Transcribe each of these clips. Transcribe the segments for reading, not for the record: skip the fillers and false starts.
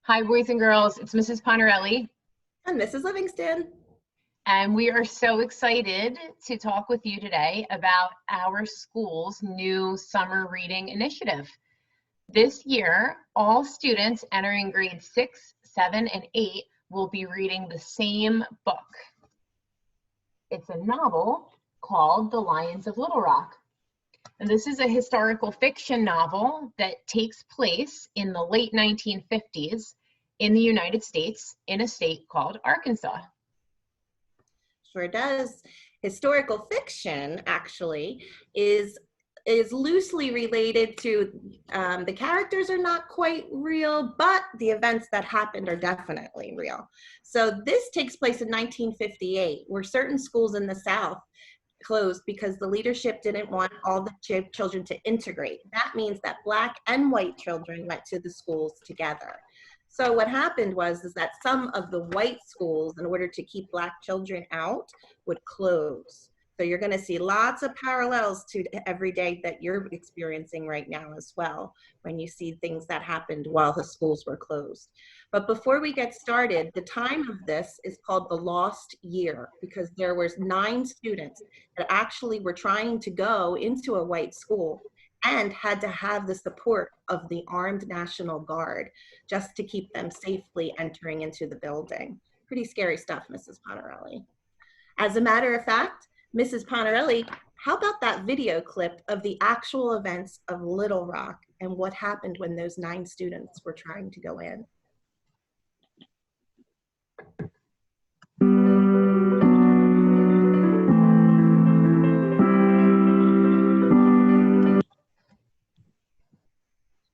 Hi, boys and girls. It's Mrs. Pontarelli, And Mrs. Livingston. and we are so excited to talk with you today about our school's new summer reading initiative. This year, all students entering grades 6, 7, and 8 will be reading the same book. It's a novel called The Lions of Little Rock. And this is a historical fiction novel that takes place in the late 1950s in the United States in a state called Arkansas. Sure does. Historical fiction actually is loosely related to, the characters are not quite real, but the events that happened are definitely real. So this takes place in 1958, where certain schools in the South closed because the leadership didn't want all the children to integrate. That means that Black and white children went to the schools together. So what happened was that some of the white schools, in order to keep Black children out, would close. So you're going to see lots of parallels to every day that you're experiencing right now as well, when you see things that happened while the schools were closed. But before we get started, the time of this is called the lost year, because there was 9 students that actually were trying to go into a white school and had to have the support of the Armed National Guard just to keep them safely entering into the building. Pretty scary stuff, Mrs. Pontarelli. As a matter of fact, Mrs. Pontarelli, how about that video clip of the actual events of Little Rock and what happened when those 9 students were trying to go in?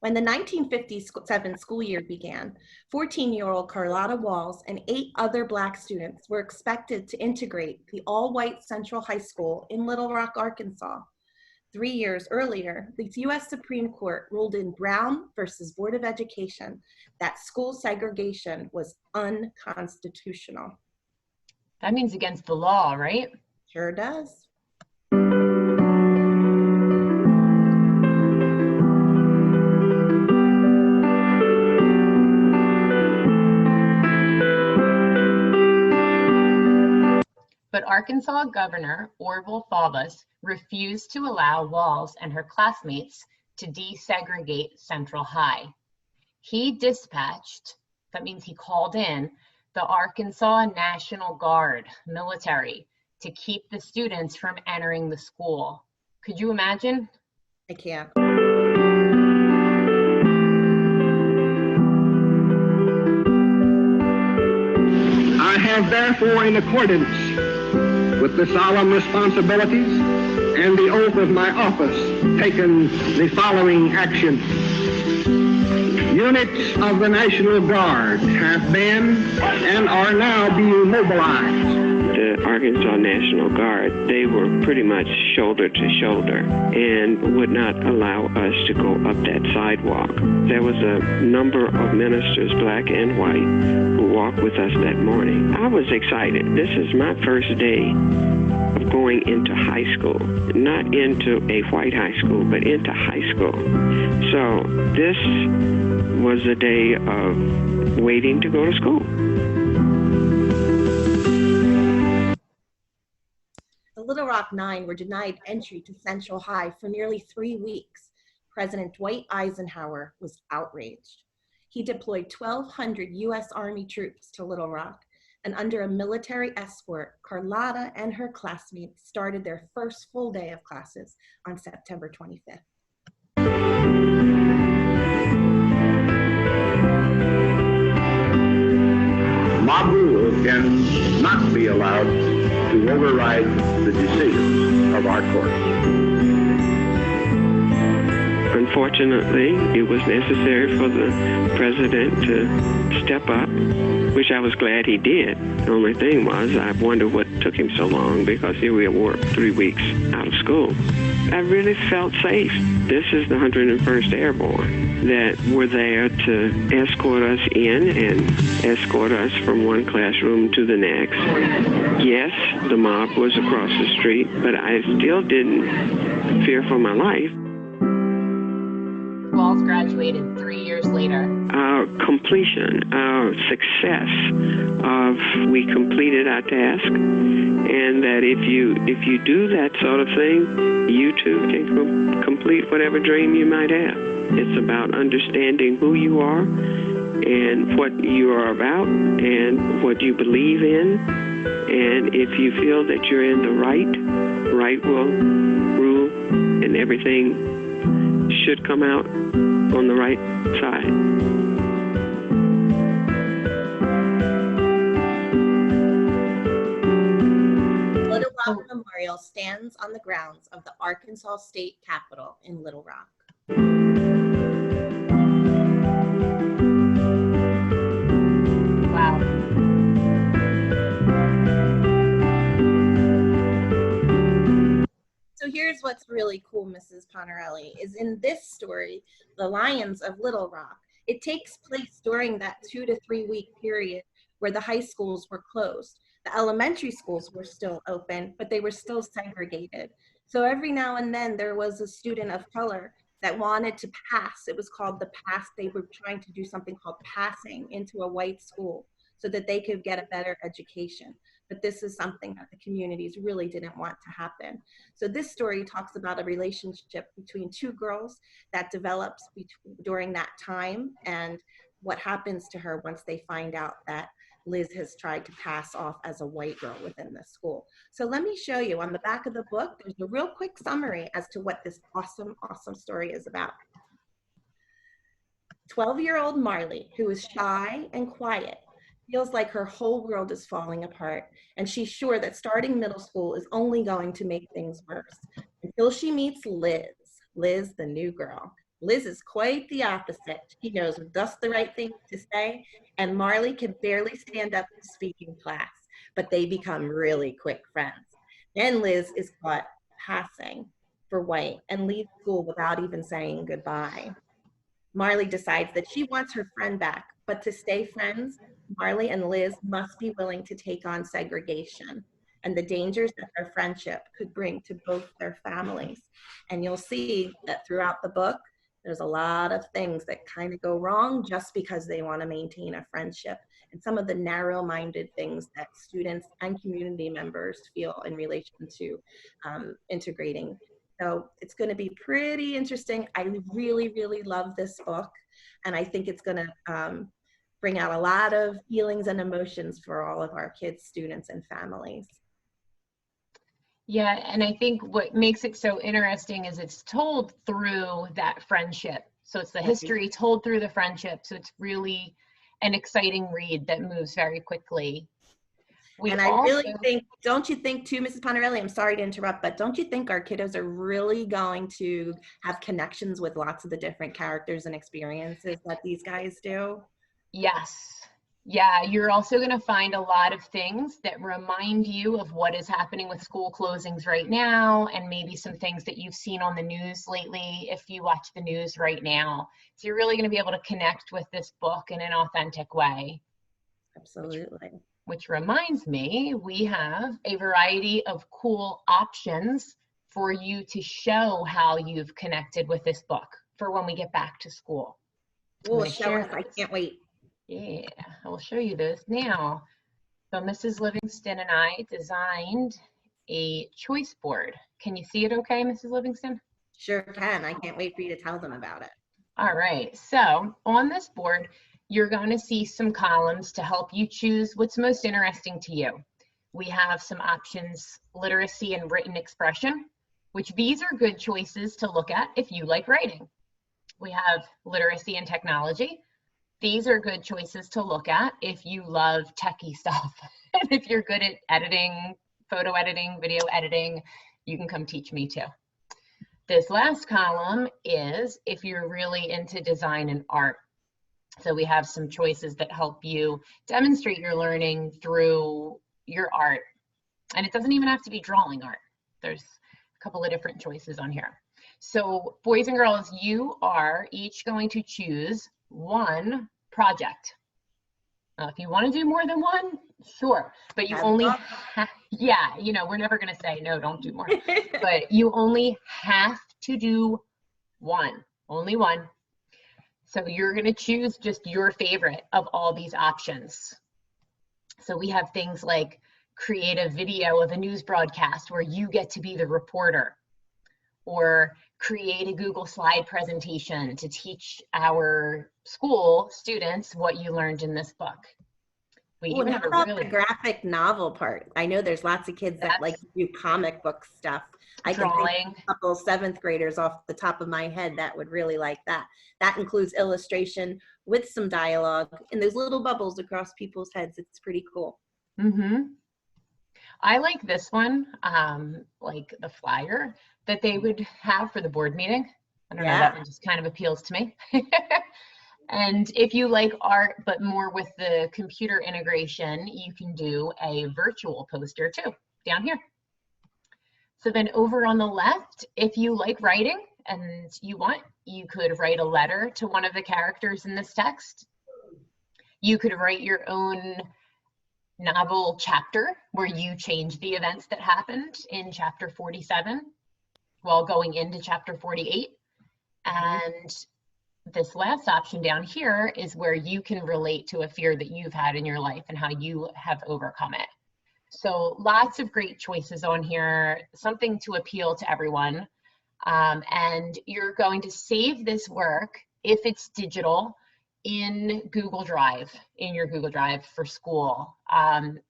When the 1957 school year began, 14-year-old Carlotta Walls and 8 other Black students were expected to integrate the all-white Central High School in Little Rock, Arkansas. 3 years earlier, the U.S. Supreme Court ruled in Brown versus Board of Education that school segregation was unconstitutional. That means against the law, right? Sure does. But Arkansas Governor Orville Faubus refused to allow Walls and her classmates to desegregate Central High. He dispatched, that means he called in, the Arkansas National Guard military to keep the students from entering the school. Could you imagine? I can't. I have therefore, in accordance with the solemn responsibilities and the oath of my office, taken the following action. Units of the National Guard have been and are now being mobilized. The Arkansas National Guard, they were pretty much shoulder to shoulder and would not allow us to go up that sidewalk. There was a number of ministers, Black and white, who walked with us that morning. I was excited. This is my first day of going into high school, not into a white high school, but into high school. So this was a day of waiting to go to school. The Little Rock 9 were denied entry to Central High for nearly 3 weeks. President Dwight Eisenhower was outraged. He deployed 1,200 U.S. Army troops to Little Rock, and under a military escort, Carlotta and her classmates started their first full day of classes on September 25th. Mob rule can not be allowed to override the decisions of our courts. Unfortunately, it was necessary for the president to step up, which I was glad he did. The only thing was, I wonder what took him so long, because here we were 3 weeks out of school. I really felt safe. This is the 101st Airborne that were there to escort us in and escort us from one classroom to the next. Yes, the mob was across the street, but I still didn't fear for my life. Well, both graduated 3 years later. Our completion, our success of we completed our task, and that if you do that sort of thing, you too can complete whatever dream you might have. It's about understanding who you are and what you are about and what you believe in. And if you feel that you're in the right will rule, and everything should come out on the right side. Little Rock Memorial stands on the grounds of the Arkansas State Capitol in Little Rock. Wow. So here's what's really cool, Mrs. Pontarelli, is in this story, The Lions of Little Rock, it takes place during that 2 to 3 week period where the high schools were closed. The elementary schools were still open, but they were still segregated. So every now and then there was a student of color that wanted to pass. It was called the pass. They were trying to do something called passing into a white school so that they could get a better education. But this is something that the communities really didn't want to happen. So this story talks about a relationship between two girls that develops during that time and what happens to her once they find out that Liz has tried to pass off as a white girl within the school. So let me show you on the back of the book, there's a real quick summary as to what this awesome, awesome story is about. 12-year-old Marley, who is shy and quiet, feels like her whole world is falling apart, and she's sure that starting middle school is only going to make things worse until she meets Liz, the new girl. Liz is quite the opposite. She knows just the right thing to say, and Marley can barely stand up to speak in class, but they become really quick friends. Then Liz is caught passing for white and leaves school without even saying goodbye. Marley decides that she wants her friend back, but to stay friends, Marley and Liz must be willing to take on segregation and the dangers that their friendship could bring to both their families. And you'll see that throughout the book, there's a lot of things that kind of go wrong just because they want to maintain a friendship, and some of the narrow-minded things that students and community members feel in relation to integrating. So it's going to be pretty interesting. I really, really love this book, and I think it's going to bring out a lot of feelings and emotions for all of our kids, students, and families. Yeah, and I think what makes it so interesting is it's told through that friendship. So it's the history told through the friendship. So it's really an exciting read that moves very quickly. And I really think, don't you think too, Mrs. Pontarelli, I'm sorry to interrupt, but don't you think our kiddos are really going to have connections with lots of the different characters and experiences that these guys do? Yes. Yeah, you're also going to find a lot of things that remind you of what is happening with school closings right now, and maybe some things that you've seen on the news lately if you watch the news right now. So you're really going to be able to connect with this book in an authentic way. Absolutely. Which reminds me, we have a variety of cool options for you to show how you've connected with this book for when we get back to school. Oh, show us. I can't wait. Yeah, I will show you this now. So Mrs. Livingston and I designed a choice board. Can you see it okay, Mrs. Livingston? Sure can. I can't wait for you to tell them about it. All right, so on this board, you're going to see some columns to help you choose what's most interesting to you. We have some options, literacy and written expression, which these are good choices to look at if you like writing. We have literacy and technology. These are good choices to look at if you love techie stuff. And if you're good at editing, photo editing, video editing, you can come teach me too. This last column is if you're really into design and art. So we have some choices that help you demonstrate your learning through your art. And it doesn't even have to be drawing art. There's a couple of different choices on here. So boys and girls, you are each going to choose one project. Now, if you want to do more than one, sure, but you only yeah, you know, we're never going to say, no, don't do more, but you only have to do one, only one. So you're going to choose just your favorite of all these options. So we have things like create a video of a news broadcast where you get to be the reporter, or create a Google slide presentation to teach our school students what you learned in this book. We Well, even how have a about really the graphic novel part? I know there's lots of kids that like to do comic book stuff. I can think drawing. of a couple seventh graders off the top of my head that would really like that. That includes illustration with some dialogue and those little bubbles across people's heads. It's pretty cool. Mm-hmm. I like this one, like the flyer that they would have for the board meeting. I don't know, that one just kind of appeals to me. And if you like art, but more with the computer integration, you can do a virtual poster too, down here. So then over on the left, if you like writing and you want, you could write a letter to one of the characters in this text. You could write your own novel chapter where you change the events that happened in chapter 47 while going into chapter 48. And this last option down here is where you can relate to a fear that you've had in your life and how you have overcome it. So lots of great choices on here, something to appeal to everyone. And you're going to save this work, if it's digital, in Google Drive, in your Google Drive for school.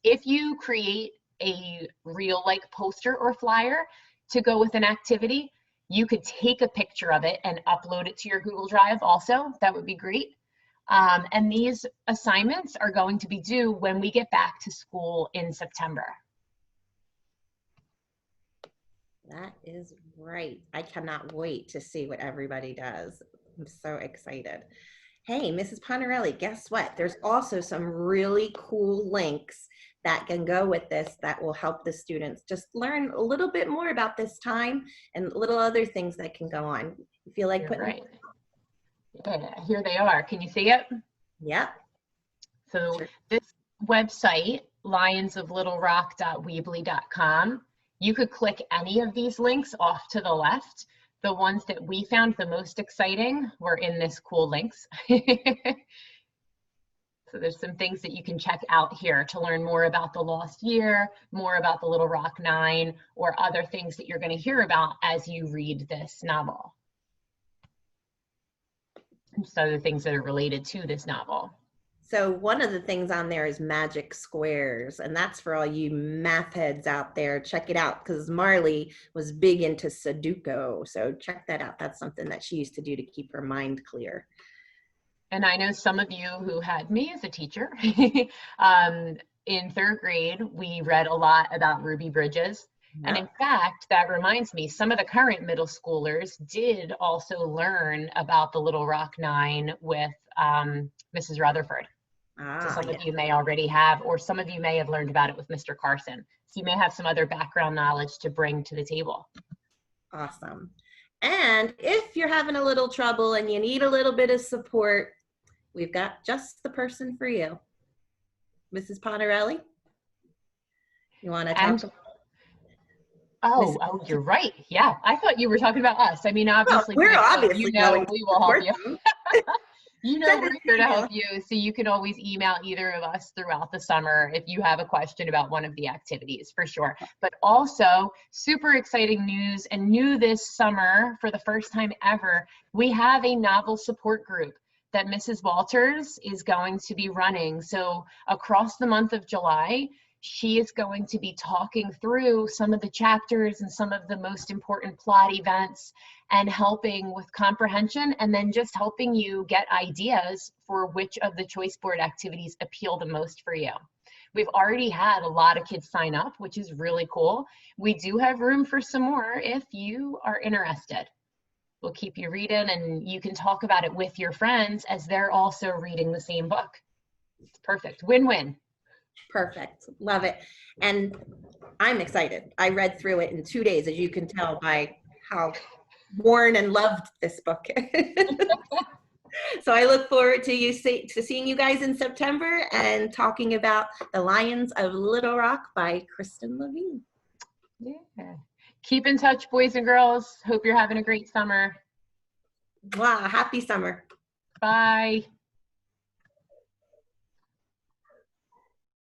If you create a real like poster or flyer to go with an activity, you could take a picture of it and upload it to your Google Drive also. That would be great. And these assignments are going to be due when we get back to school in September. That is right. I cannot wait to see what everybody does. I'm so excited. Hey, Mrs. Pontarelli, guess what? There's also some really cool links that can go with this that will help the students just learn a little bit more about this time and little other things that can go on. You feel like putting right. Yeah, here they are. Can you see it? Yep. So sure. This website, lionsoflittlerock.weebly.com, you could click any of these links off to the left. The ones that we found the most exciting were in this cool links. So there's some things that you can check out here to learn more about the Lost Year, more about the Little Rock Nine, or other things that you're going to hear about as you read this novel. And just other things that are related to this novel. So one of the things on there is magic squares, and that's for all you math heads out there. Check it out, because Marley was big into Sudoku. So check that out. That's something that she used to do to keep her mind clear. And I know some of you who had me as a teacher. In third grade, we read a lot about Ruby Bridges. Yeah. And in fact, that reminds me, some of the current middle schoolers did also learn about the Little Rock Nine with Mrs. Rutherford. So some of you may already have, or some of you may have learned about it with Mr. Carson. So you may have some other background knowledge to bring to the table. Awesome. And if you're having a little trouble and you need a little bit of support, we've got just the person for you. Mrs. Pontarelli, you want to talk? Oh, you're right. Yeah, I thought you were talking about us. I mean, obviously, well, we're obviously we will help you. You know, we're here to help you, so you can always email either of us throughout the summer if you have a question about one of the activities, for sure. But also, super exciting news, and new this summer for the first time ever, we have a novel support group that Mrs. Walters is going to be running. So across the month of July, she is going to be talking through some of the chapters and some of the most important plot events and helping with comprehension, and then just helping you get ideas for which of the choice board activities appeal the most for you. We've already had a lot of kids sign up, which is really cool. We do have room for some more if you are interested. We'll keep you reading, and you can talk about it with your friends as they're also reading the same book. It's perfect. Win-win. Perfect. Love it. And I'm excited. I read through it in 2 days, as you can tell by how worn and loved this book. So I look forward to seeing you guys in September and talking about The Lions of Little Rock by Kristen Levine. Yeah. Keep in touch, boys and girls. Hope you're having a great summer. Wow. Happy summer. Bye.